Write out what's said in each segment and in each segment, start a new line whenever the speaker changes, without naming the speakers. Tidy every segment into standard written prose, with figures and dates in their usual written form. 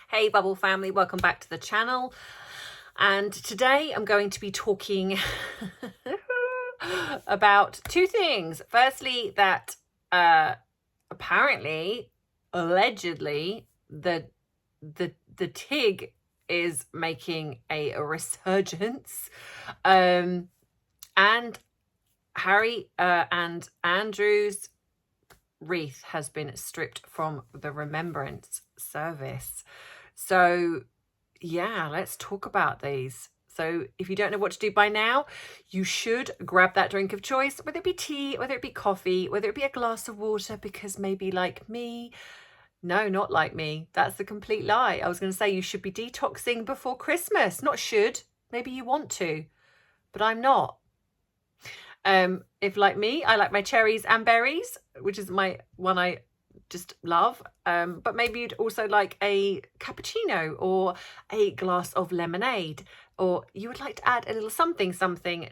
Hey Bubble family, welcome back to the channel. And today I'm going to be talking about two things. Firstly, that apparently, allegedly, the TIG is making a resurgence, and Harry and Andrew's wreath has been stripped from the Remembrance service. So yeah, let's talk about these. So if you don't know what to do by now, you should grab that drink of choice, whether it be tea, whether it be coffee, whether it be a glass of water, because maybe like me, no, not like me, that's the complete lie. I was going to say you should be detoxing before Christmas. Not should, maybe you want to, but I'm not. If like me, I like my cherries and berries, which is my one I just love. But maybe you'd also like a cappuccino or a glass of lemonade, or you would like to add a little something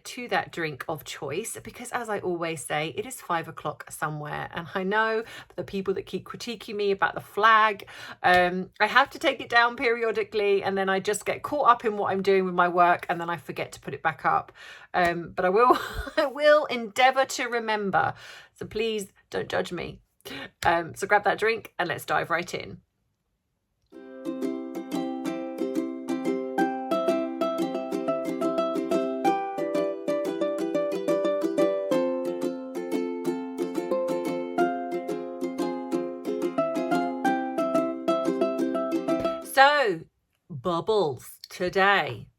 to that drink of choice, because as I always say, it is 5 o'clock somewhere. And I know the people that keep critiquing me about the flag, I have to take it down periodically, and then I just get caught up in what I'm doing with my work, and then I forget to put it back up. But I will endeavour to remember. So please don't judge me. So grab that drink and let's dive right in. So, bubbles, today,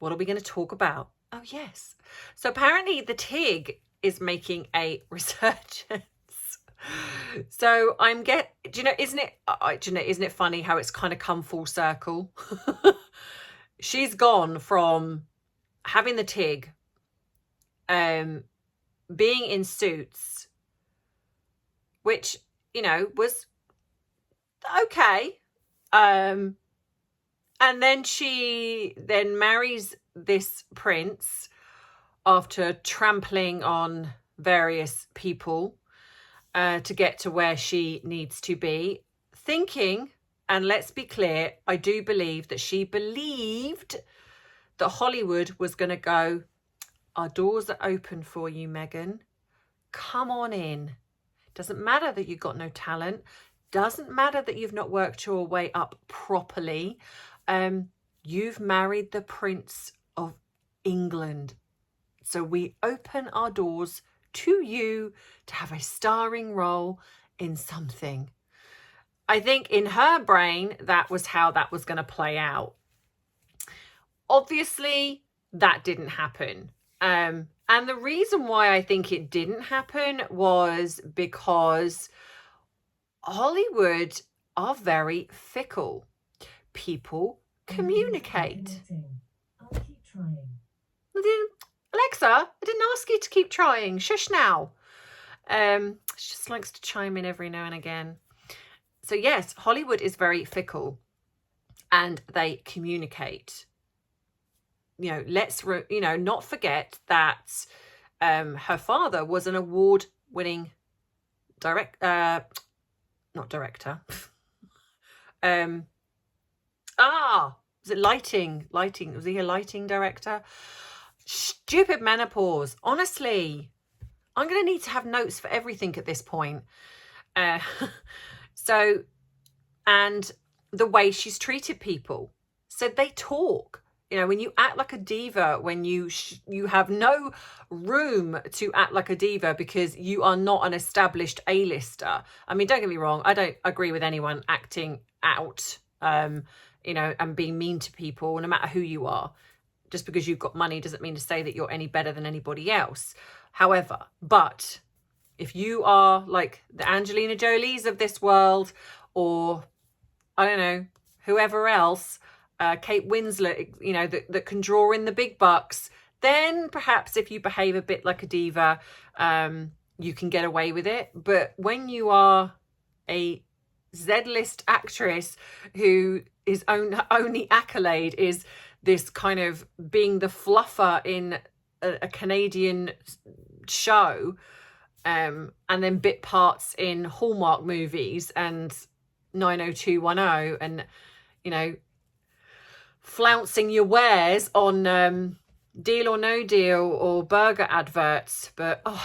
what are we going to talk about? Oh, yes. So apparently the TIG is making a resurgence. So isn't it funny how it's kind of come full circle? She's gone from having the TIG, being in Suits, which, was okay. And then she then marries this prince after trampling on various people to get to where she needs to be, thinking, and let's be clear, I do believe that she believed that Hollywood was going to go, our doors are open for you, Meghan. Come on in. Doesn't matter that you've got no talent. Doesn't matter that you've not worked your way up properly. You've married the Prince of England. So we open our doors to you to have a starring role in something. I think in her brain, that was how that was going to play out. Obviously, that didn't happen. And the reason why I think it didn't happen was because Hollywood are very fickle. People communicate.
I'll keep trying.
Alexa, I didn't ask you to keep trying. Shush now. She just likes to chime in every now and again. So yes, Hollywood is very fickle, and they communicate. Let's not forget that her father was an award-winning not director. Was it lighting? Was he a lighting director? Stupid menopause. Honestly, I'm going to need to have notes for everything at this point. So, and the way she's treated people. So they talk. When you act like a diva, when you have no room to act like a diva because you are not an established A-lister. I mean, don't get me wrong. I don't agree with anyone acting out, and being mean to people, no matter who you are. Just because you've got money doesn't mean to say that you're any better than anybody else. However, but if you are like the Angelina Jolies of this world, or I don't know, whoever else, Kate Winslet, that can draw in the big bucks, then perhaps if you behave a bit like a diva, you can get away with it. But when you are a Z-list actress who is only accolade is this kind of being the fluffer in a Canadian show, and then bit parts in Hallmark movies and 90210, and flouncing your wares on Deal or No Deal or burger adverts. But I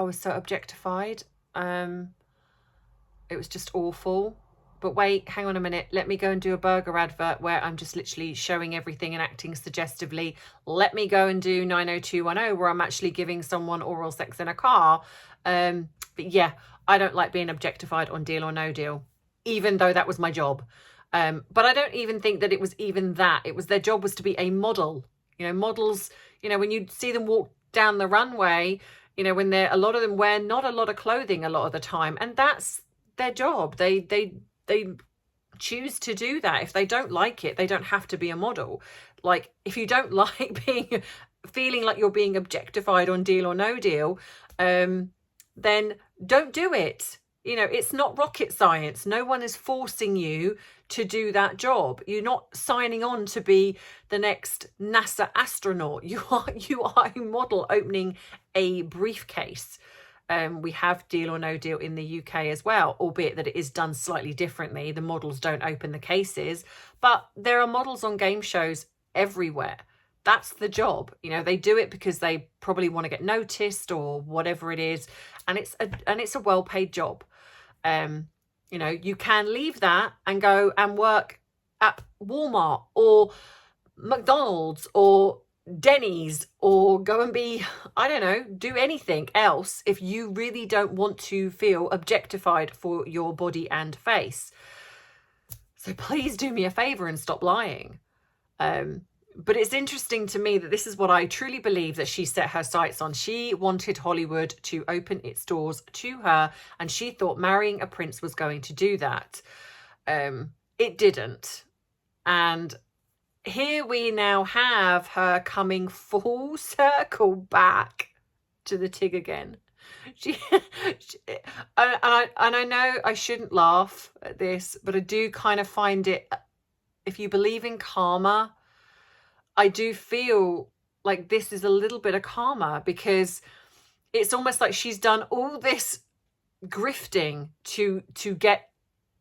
was so objectified. It was just awful. But wait, hang on a minute. Let me go and do a burger advert where I'm just literally showing everything and acting suggestively. Let me go and do 90210 where I'm actually giving someone oral sex in a car. But yeah, I don't like being objectified on Deal or No Deal, even though that was my job. But I don't even think that it was even that. It was their job was to be a model. Models, when you see them walk down the runway, when a lot of them wear not a lot of clothing a lot of the time. And that's their job. They choose to do that. If they don't like it, they don't have to be a model. Like, if you don't like feeling like you're being objectified on Deal or No Deal, then don't do it. It's not rocket science. No one is forcing you to do that job. You're not signing on to be the next NASA astronaut. You are a model opening a briefcase. We have Deal or No Deal in the UK as well, albeit that it is done slightly differently. The models don't open the cases, but there are models on game shows everywhere. That's the job. They do it because they probably want to get noticed or whatever it is, and it's a well-paid job. You can leave that and go and work at Walmart or McDonald's or Denny's or go and be, I don't know, do anything else if you really don't want to feel objectified for your body and face. So please do me a favor and stop lying. But it's interesting to me that this is what I truly believe that she set her sights on. She wanted Hollywood to open its doors to her, and she thought marrying a prince was going to do that. It didn't. And here we now have her coming full circle back to the Tig again. I know I shouldn't laugh at this, but I do kind of find it, if you believe in karma, I do feel like this is a little bit of karma, because it's almost like she's done all this grifting to get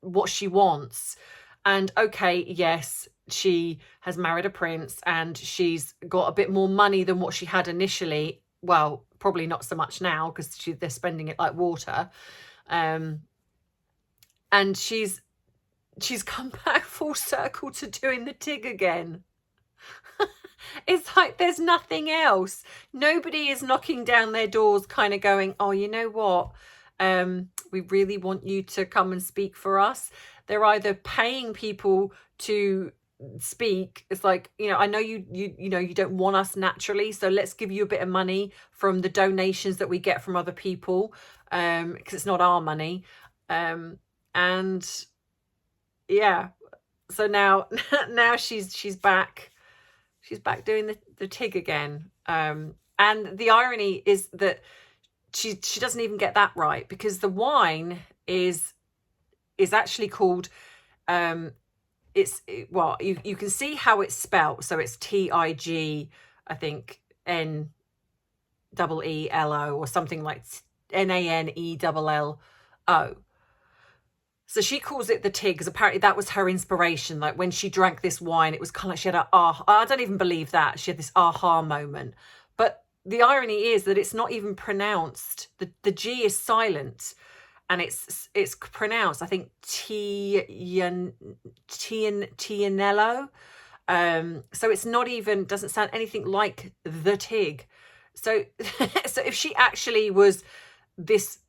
what she wants. And okay, yes, she has married a prince and she's got a bit more money than what she had initially. Well, probably not so much now because they're spending it like water. And she's come back full circle to doing the Tig again. It's like there's nothing else. Nobody is knocking down their doors kind of going, oh, you know what? We really want you to come and speak for us. They're either paying people to speak. It's like, I know you don't want us naturally, so let's give you a bit of money from the donations that we get from other people, because it's not our money. And yeah, so now she's back. She's back doing the Tig again. And the irony is that she doesn't even get that right, because the wine is actually called, you can see how it's spelt. So it's TIG, I think, NEELO or something like NANELLO. So she calls it the Tig because apparently that was her inspiration. Like when she drank this wine, it was kind of like she had I don't even believe that. She had this aha moment. But the irony is that it's not even pronounced. The G is silent, and it's pronounced, I think, Tianello. So it's not even, doesn't sound anything like the Tig. So if she actually was this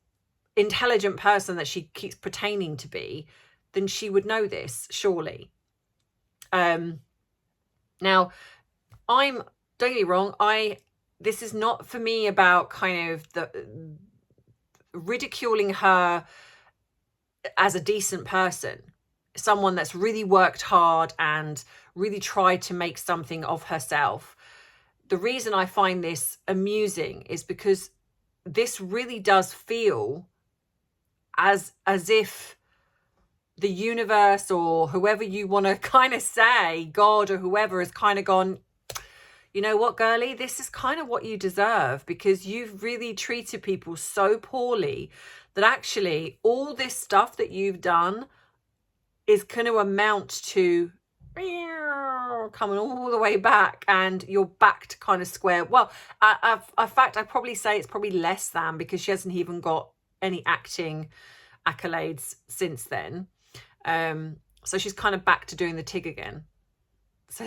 intelligent person that she keeps pretending to be, then she would know this, surely. Now, don't get me wrong, this is not for me about kind of the ridiculing her as a decent person, someone that's really worked hard and really tried to make something of herself. The reason I find this amusing is because this really does feel as if the universe, or whoever you want to kind of say, God or whoever, has kind of gone, you know what, girlie, this is kind of what you deserve, because you've really treated people so poorly that actually all this stuff that you've done is going to amount to coming all the way back, and you're back to kind of square. Well, in fact, I'd probably say it's probably less than, because she hasn't even got any acting accolades since then. So she's kind of back to doing the TIG again. So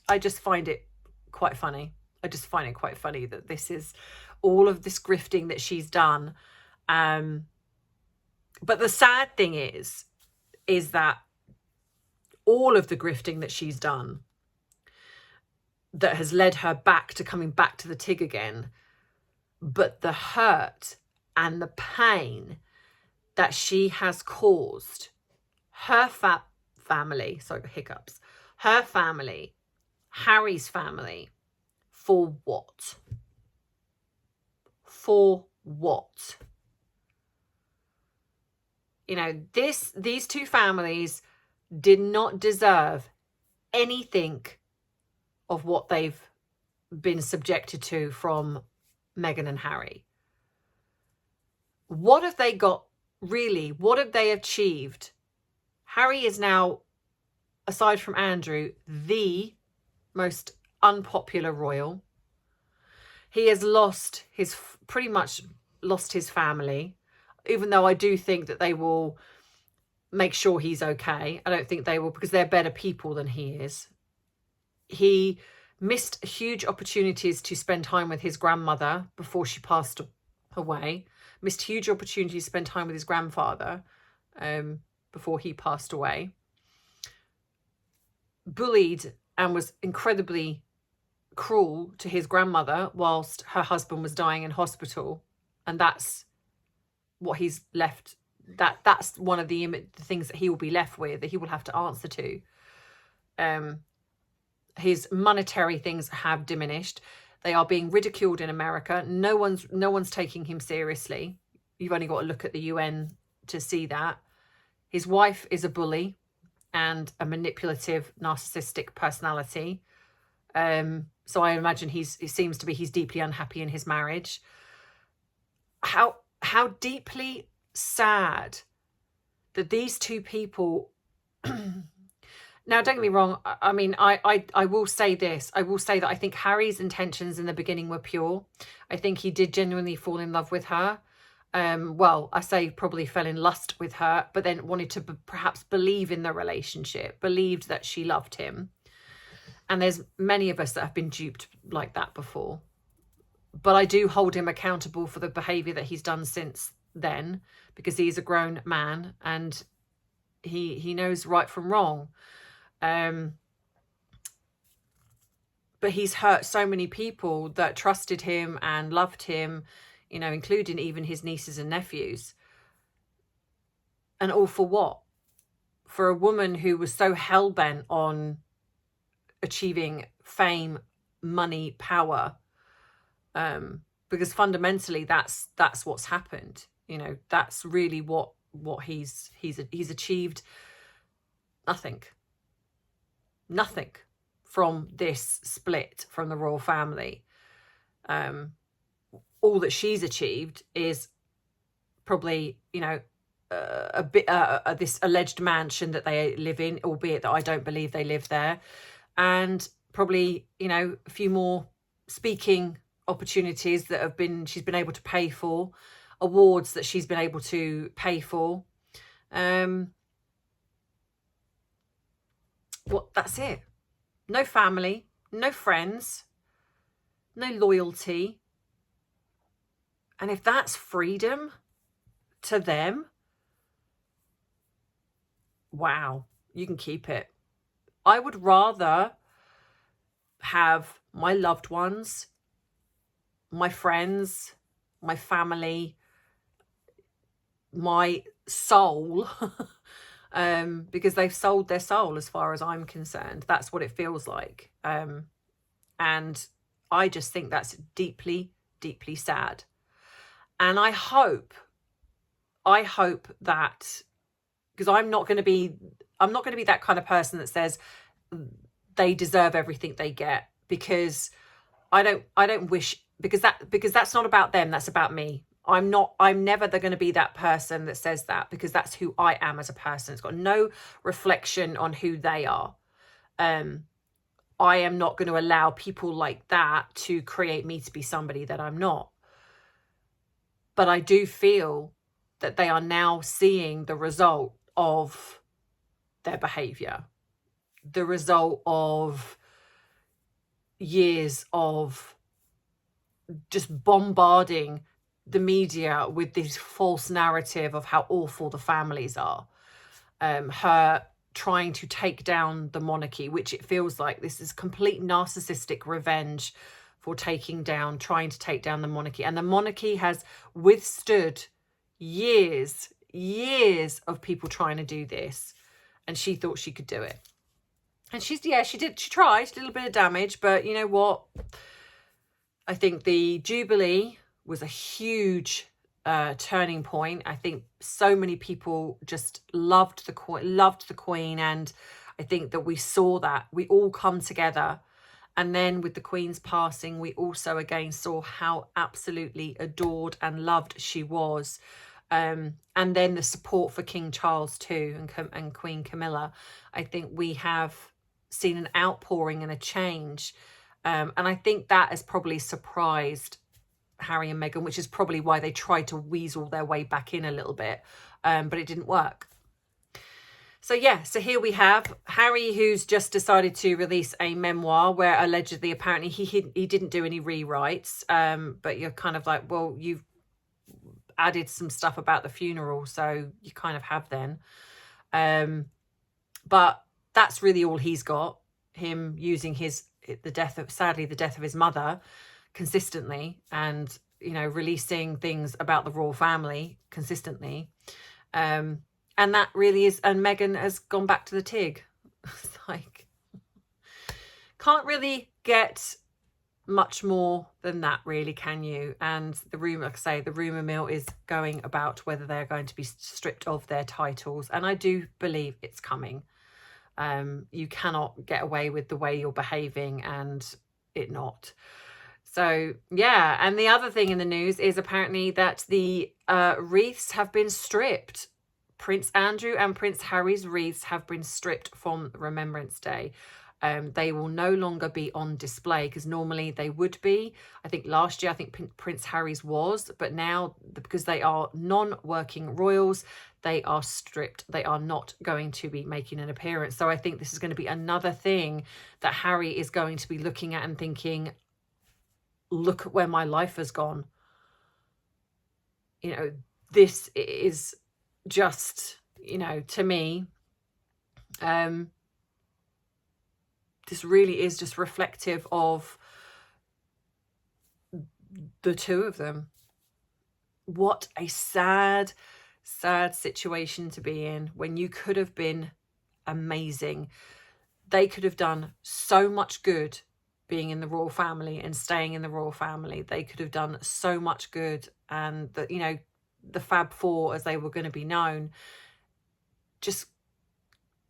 I just find it quite funny. I just find it quite funny that this is all of this grifting that she's done. But the sad thing is that all of the grifting that she's done that has led her back to coming back to the TIG again, but the hurt and the pain that she has caused her family, sorry, hiccups, her family, Harry's family, for what? For what? You know, these two families did not deserve anything of what they've been subjected to from Meghan and Harry. What have they got, really? What have they achieved? Harry is now, aside from Andrew, the most unpopular royal. He has pretty much lost his family, even though I do think that they will make sure he's okay. I don't think they will, because they're better people than he is. He missed huge opportunities to spend time with his grandmother before she passed away. Missed huge opportunities to spend time with his grandfather before he passed away. Bullied and was incredibly cruel to his grandmother whilst her husband was dying in hospital. And that's what he's left. That's one of the things that he will be left with, that he will have to answer to. His monetary things have diminished. They are being ridiculed in America. No one's taking him seriously. You've only got to look at the UN to see that. His wife is a bully and a manipulative, narcissistic personality. So I imagine he's deeply unhappy in his marriage. How deeply sad that these two people. Now, don't get me wrong. I mean, I will say this. I will say that I think Harry's intentions in the beginning were pure. I think he did genuinely fall in love with her. Well, I say probably fell in lust with her, but then wanted to perhaps believe in the relationship, believed that she loved him. And there's many of us that have been duped like that before. But I do hold him accountable for the behaviour that he's done since then, because he's a grown man and he knows right from wrong. But he's hurt so many people that trusted him and loved him, you know, including even his nieces and nephews. And all for what? For a woman who was so hell-bent on achieving fame, money, power. Because fundamentally that's what's happened. You know, that's really what he's achieved. Nothing from this split from the royal family. All that she's achieved is probably, you know, a bit this alleged mansion that they live in, albeit that I don't believe they live there, and probably, you know, a few more speaking opportunities that she's been able to pay for, awards that she's been able to pay for. That's it. No family, no friends, no loyalty. And if that's freedom to them, wow, you can keep it. I would rather have my loved ones, my friends, my family, my soul, because they've sold their soul as far as I'm concerned. That's what it feels like. And I just think that's deeply, deeply sad. And I hope that, because I'm not going to be that kind of person that says they deserve everything they get, because I don't wish, because that's not about them, that's about me. I'm never going to be that person that says that, because that's who I am as a person. It's got no reflection on who they are. I am not going to allow people like that to create me to be somebody that I'm not. But I do feel that they are now seeing the result of their behavior, the result of years of just bombarding the media with this false narrative of how awful the families are. Her trying to take down the monarchy, which it feels like this is complete narcissistic revenge for trying to take down the monarchy. And the monarchy has withstood years of people trying to do this. And she thought she could do it. And she tried. She did a little bit of damage, but you know what? I think the Jubilee was a huge turning point. I think so many people just loved the Queen, and I think that we saw that we all come together. And then with the Queen's passing, we also again saw how absolutely adored and loved she was. And then the support for King Charles too, and Queen Camilla. I think we have seen an outpouring and a change. And I think that has probably surprised Harry and Meghan, which is probably why they tried to weasel their way back in a little bit. But it didn't work. So yeah, so here we have Harry, who's just decided to release a memoir where allegedly, apparently he didn't do any rewrites. But you're kind of like, well, you've added some stuff about the funeral, so you kind of have then. But that's really all he's got. Him using the death of his mother consistently, and releasing things about the royal family consistently, and that really is. And Meghan has gone back to the TIG. It's like, can't really get much more than that, really, can you? And the rumor mill is going about whether they're going to be stripped of their titles, and I do believe it's coming. You cannot get away with the way you're behaving and it not. So yeah, and the other thing in the news is apparently that the wreaths have been stripped. Prince Andrew and Prince Harry's wreaths have been stripped from Remembrance Day. They will no longer be on display, because normally they would be. I think last year, Prince Harry's was, but now, because they are non-working royals, they are stripped. They are not going to be making an appearance. So I think this is going to be another thing that Harry is going to be looking at and thinking, look at where my life has gone. This is just, to me, this really is just reflective of the two of them. What a sad situation to be in, when you could have been amazing. They could have done so much good being in the royal family and staying in the royal family. They could have done so much good, and the Fab Four, as they were going to be known. Just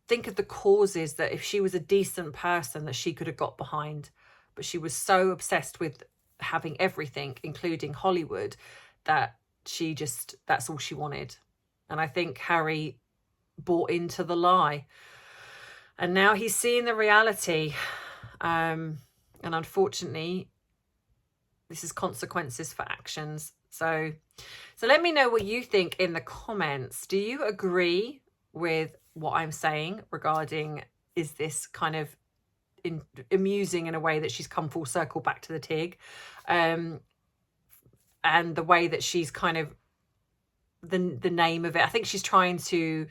think of the causes that, if she was a decent person, that she could have got behind. But she was so obsessed with having everything, including Hollywood, that that's all she wanted. And I think Harry bought into the lie. And now he's seeing the reality. And unfortunately, this is consequences for actions. So let me know what you think in the comments. Do you agree with what I'm saying regarding, is this kind of amusing in a way that she's come full circle back to the TIG, and the way that she's kind of the name of it, I think she's trying to,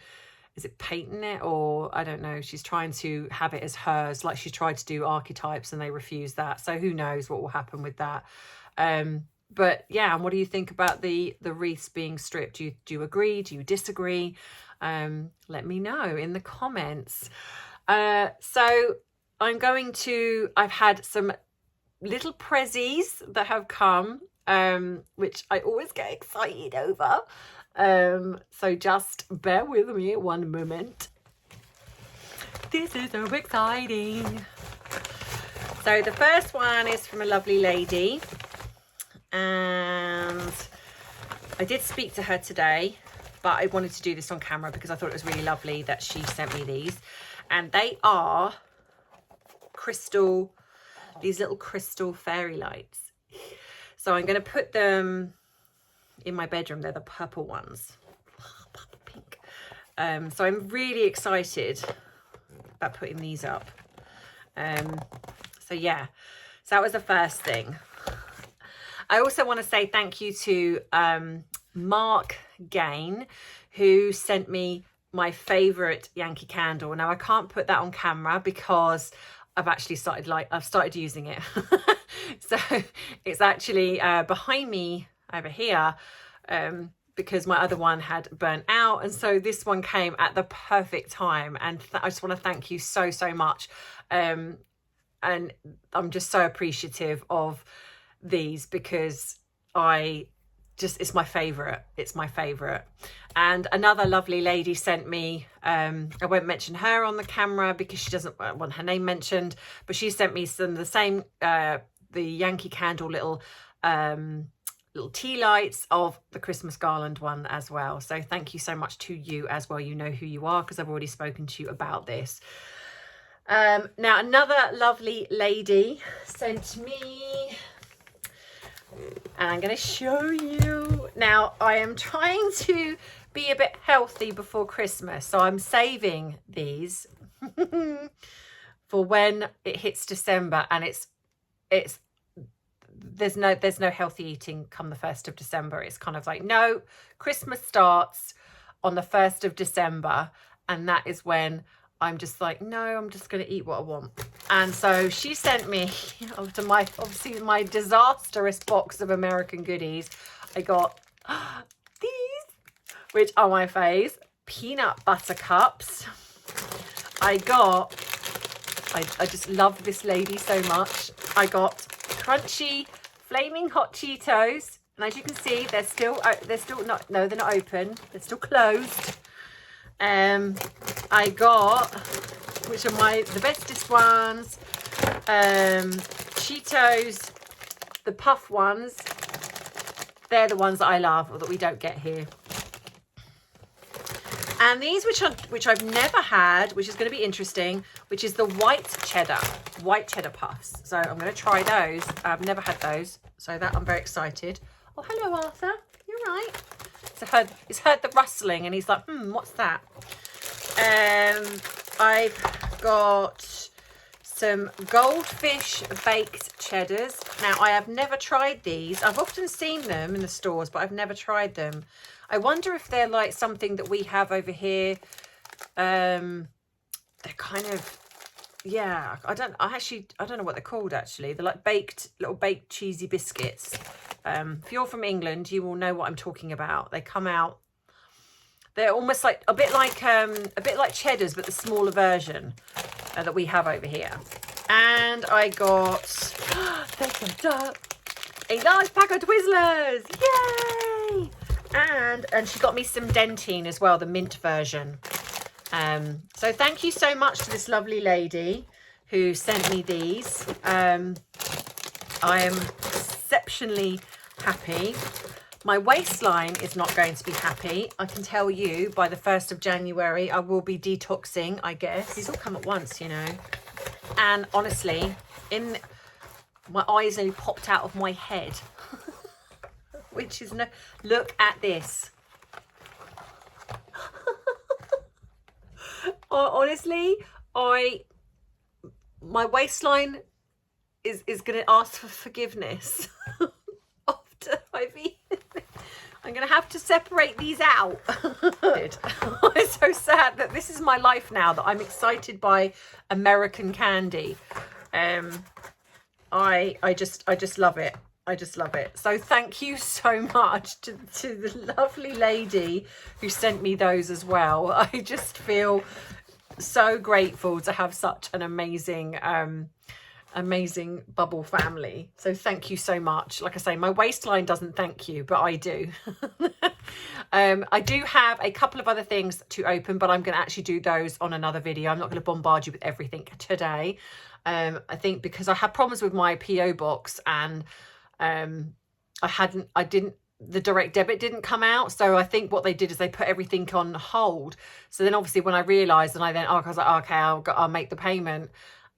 is it patent it, or I don't know, she's trying to have it as hers, like she tried to do archetypes and they refused that. So who knows what will happen with that. But yeah, and what do you think about the wreaths being stripped? Do you agree? Do you disagree? Let me know in the comments. So I've had some little prezzies that have come, which I always get excited over. So just bear with me one moment. This is so exciting. So the first one is from a lovely lady, and I did speak to her today, but I wanted to do this on camera because I thought it was really lovely that she sent me these. And they are crystal, these little crystal fairy lights. So I'm going to put them in my bedroom. They're the purple ones. Purple pink. So I'm really excited about putting these up. So yeah, so that was the first thing. I also want to say thank you to Mark Gain, who sent me my favorite Yankee candle. Now I can't put that on camera because I've actually started using it. So it's actually behind me over here, because my other one had burnt out, and so this one came at the perfect time. And I just want to thank you so much, and I'm just so appreciative of these because it's my favorite. It's my favorite. And another lovely lady sent me, I won't mention her on the camera because she doesn't want her name mentioned, but she sent me some of the same the Yankee Candle little tea lights of the Christmas garland one as well. So thank you so much to you as well. You know who you are because I've already spoken to you about this. Now another lovely lady sent me, and I'm going to show you. Now I am trying to be a bit healthy before Christmas, so I'm saving these for when it hits December, and there's no healthy eating come the 1st of December. It's kind of like, no, Christmas starts on the 1st of December, and that is when I'm just like, no, I'm just going to eat what I want. And so she sent me, to my disastrous box of American goodies, I got these, which are my faves, peanut butter cups. I just love this lady so much. I got crunchy flaming hot Cheetos, and as you can see, they're still not, no, they're not open, they're still closed. I got, which are the bestest ones, Cheetos, the puff ones. They're the ones that I love, or that we don't get here. And these, which I've never had, which is going to be interesting, which is the white cheddar puffs. So I'm going to try those. I've never had those, so that I'm very excited. Oh, hello, Arthur. You're right. So he's heard the rustling, and he's like, what's that? I've got some goldfish baked cheddars. Now, I have never tried these. I've often seen them in the stores, but I've never tried them. I wonder if they're like something that we have over here. They're kind of, yeah, I don't know what they're called actually. They're like little baked cheesy biscuits. If you're from England, you will know what I'm talking about. They come out, they're almost like a bit like cheddars, but the smaller version that we have over here. And I got a large pack of Twizzlers. Yay! And she got me some Dentine as well, the mint version. So thank you so much to this lovely lady who sent me these. I am exceptionally happy. My waistline is not going to be happy. I can tell you by the 1st of January, I will be detoxing, I guess. These all come at once, you know. And honestly, my eyes nearly popped out of my head. Which is look at this. Honestly, my waistline is going to ask for forgiveness after I've eaten. I'm going to have to separate these out. It's so sad that this is my life now, that I'm excited by American candy. I just love it. I just love it. So thank you so much to the lovely lady who sent me those as well. I just feel so grateful to have such an amazing bubble family. So thank you so much. Like I say, my waistline doesn't thank you, but I do. I do have a couple of other things to open, but I'm going to actually do those on another video. I'm not going to bombard you with everything today. I think because I had problems with my PO box, and I didn't the direct debit didn't come out. So I think what they did is they put everything on hold. So then obviously when I realised, and I was like, oh, okay, I'll make the payment.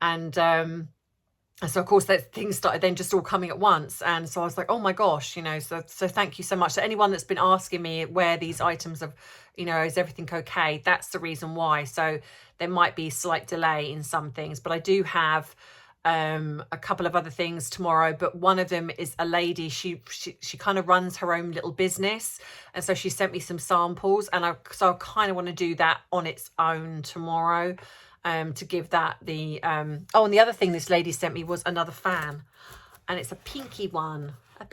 And so of course that things started then just all coming at once. And so I was like, oh my gosh, you know, so thank you so much. So anyone that's been asking me where these items have, you know, is everything okay? That's the reason why. So there might be slight delay in some things, but I do have a couple of other things tomorrow, but one of them is a lady, she kind of runs her own little business, and so she sent me some samples, and I kind of want to do that on its own tomorrow, to give that the oh, and the other thing this lady sent me was another fan, and it's a pinky one. So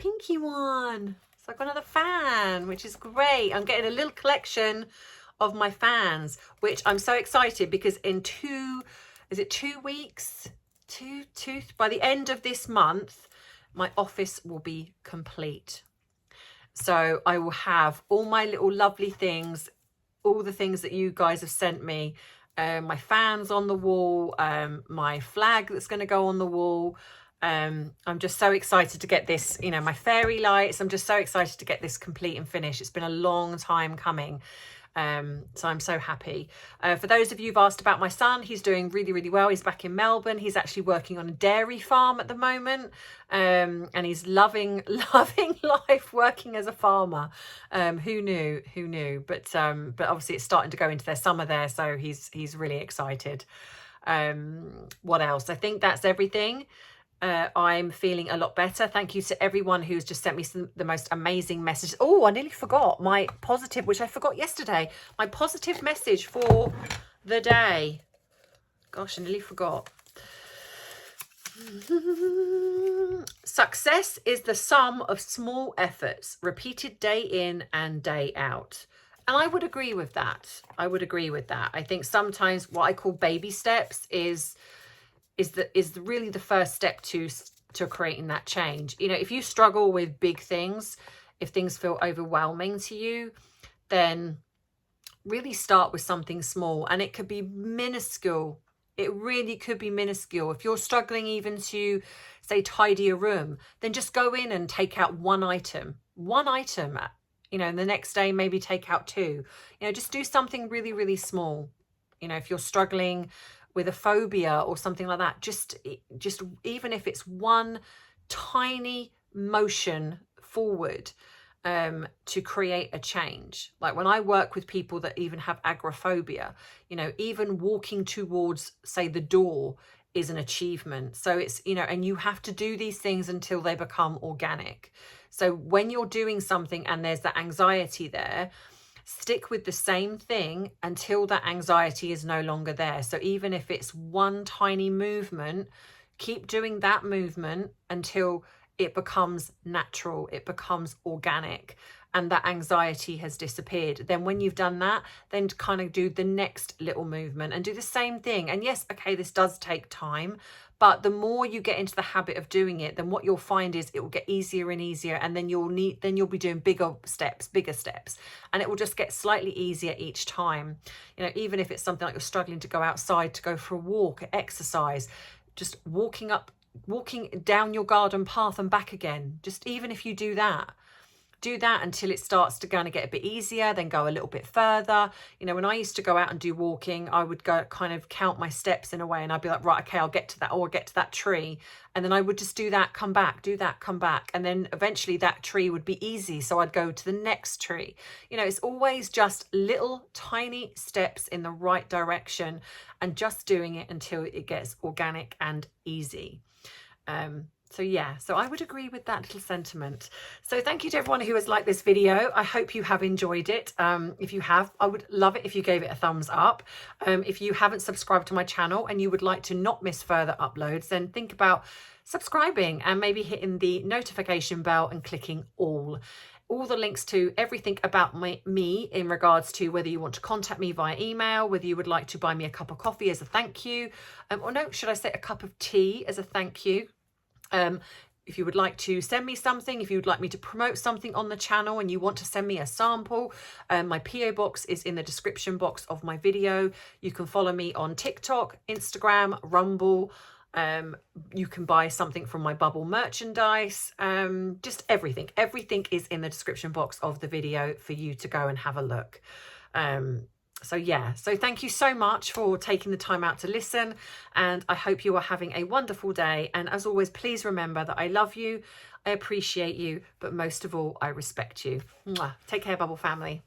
I've got another fan, which is great. I'm getting a little collection of my fans, which I'm so excited because in 2 weeks, by the end of this month, my office will be complete. So I will have all my little lovely things, all the things that you guys have sent me, my fans on the wall, my flag that's going to go on the wall. I'm just so excited to get this, you know, my fairy lights. I'm just so excited to get this complete and finished. It's been a long time coming. So I'm so happy. For those of you who've asked about my son, he's doing really, really well. He's back in Melbourne. He's actually working on a dairy farm at the moment. And he's loving life working as a farmer. Who knew? But obviously it's starting to go into their summer there. So he's really excited. What else? I think that's everything. I'm feeling a lot better. Thank you to everyone who's just sent me the most amazing messages. Oh, I nearly forgot my positive, which I forgot yesterday. My positive message for the day. Gosh, I nearly forgot. Success is the sum of small efforts, repeated day in and day out. And I would agree with that. I think sometimes what I call baby steps is really the first step to creating that change. You know, if you struggle with big things, if things feel overwhelming to you, then really start with something small, and it could be minuscule. It really could be minuscule. If you're struggling even to, say, tidy a room, then just go in and take out one item, you know, and the next day maybe take out 2. You know, just do something really, really small. You know, if you're struggling with a phobia or something like that, just even if it's one tiny motion forward, to create a change. Like when I work with people that even have agoraphobia, you know, even walking towards, say, the door is an achievement. So it's, you know, and you have to do these things until they become organic. So when you're doing something and there's that anxiety there, stick with the same thing until that anxiety is no longer there. So even if it's one tiny movement, keep doing that movement until it becomes natural, it becomes organic, and that anxiety has disappeared. Then when you've done that, then kind of do the next little movement and do the same thing. And yes, okay, this does take time, but the more you get into the habit of doing it, then what you'll find is it will get easier and easier, and then you'll be doing bigger steps, and it will just get slightly easier each time. You know, even if it's something like you're struggling to go outside, to go for a walk, exercise, just walking down your garden path and back again. Just even if you do that until it starts to kind of get a bit easier, then go a little bit further. You know, when I used to go out and do walking, I would go kind of count my steps in a way, and I'd be like, right, okay, I'll get to that, or I'll get to that tree. And then I would just do that, come back. And then eventually that tree would be easy. So I'd go to the next tree. You know, it's always just little tiny steps in the right direction, and just doing it until it gets organic and easy. So yeah, so I would agree with that little sentiment. So thank you to everyone who has liked this video. I hope you have enjoyed it. If you have, I would love it if you gave it a thumbs up. If you haven't subscribed to my channel and you would like to not miss further uploads, then think about subscribing and maybe hitting the notification bell and clicking all the links to everything about me in regards to whether you want to contact me via email, whether you would like to buy me a cup of coffee as a thank you, or no, should I say a cup of tea as a thank you. If you would like to send me something, if you would like me to promote something on the channel and you want to send me a sample, my PO box is in the description box of my video. You can follow me on TikTok, Instagram, Rumble, You can buy something from my bubble merchandise. Just everything is in the description box of the video for you to go and have a look. So yeah, so thank you so much for taking the time out to listen, and I hope you are having a wonderful day. And as always, please remember that I love you, I appreciate you, but most of all, I respect you. Mwah. Take care, Bubble family.